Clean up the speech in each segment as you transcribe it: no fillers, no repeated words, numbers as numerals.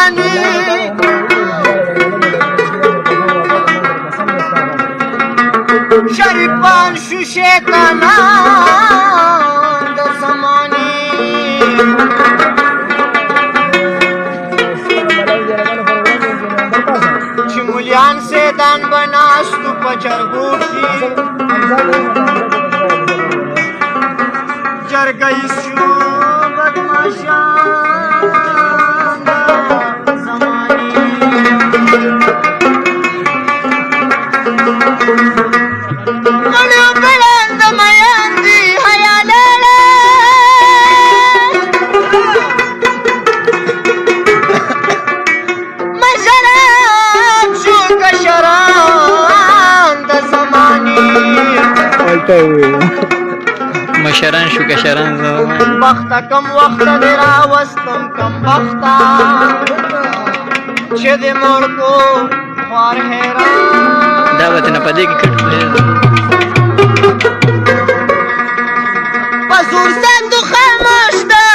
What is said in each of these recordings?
زمانی شریفان شو شیطانان د زمانی چې مولیان سیدان بناستو په جرګو کې جرګه یې شو بدماشان د زماني مشران شو کشران بخته کم وخت دی راوستم کم بخته چې د مور کو خوار حیران دا به ته نه په دې کې کټ کړی په زور صندوق خاموش ده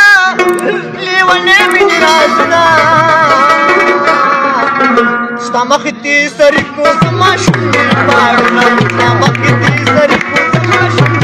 لیونی مې دې رازونه ستا مخې ته سرې کو زما شونډې پاړونه ستا مخې ته سرې کو زما شونډې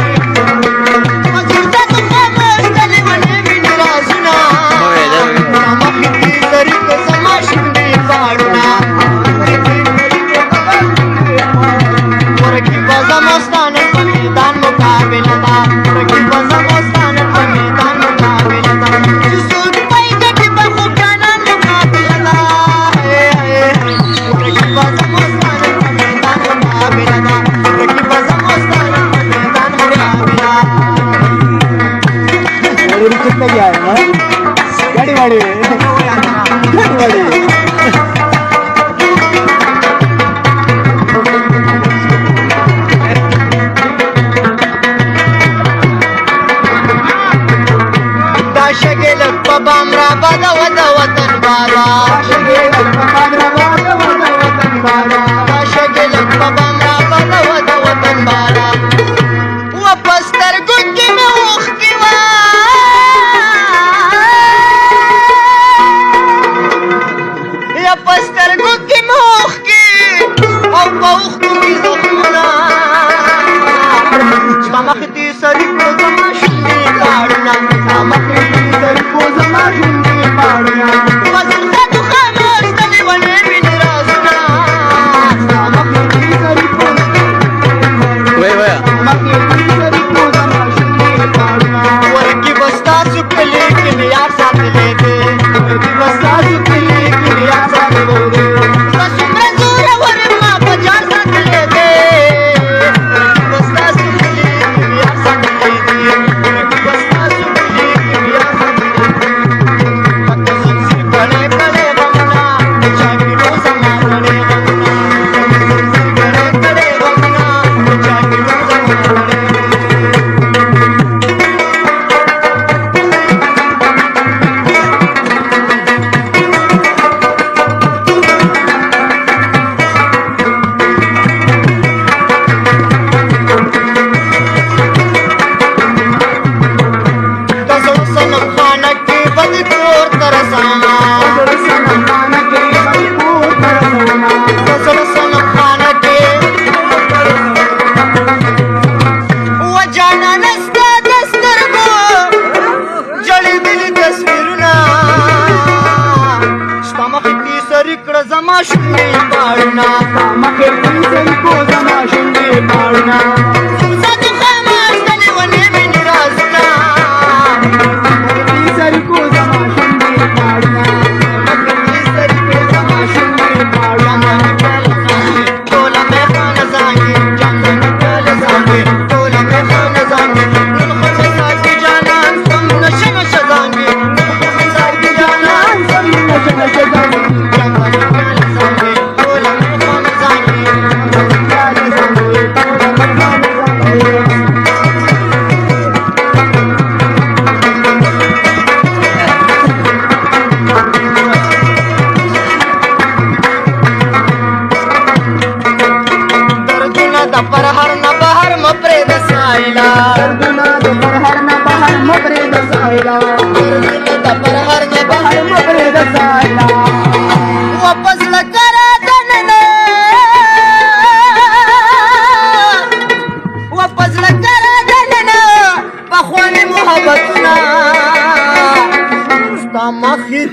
پر هر نه بهر مبرد سایلا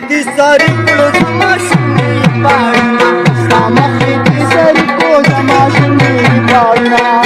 ختی ساری کلو زما شونډې پاړونه ستا مخې کې سری کو زما شونډې پاړونه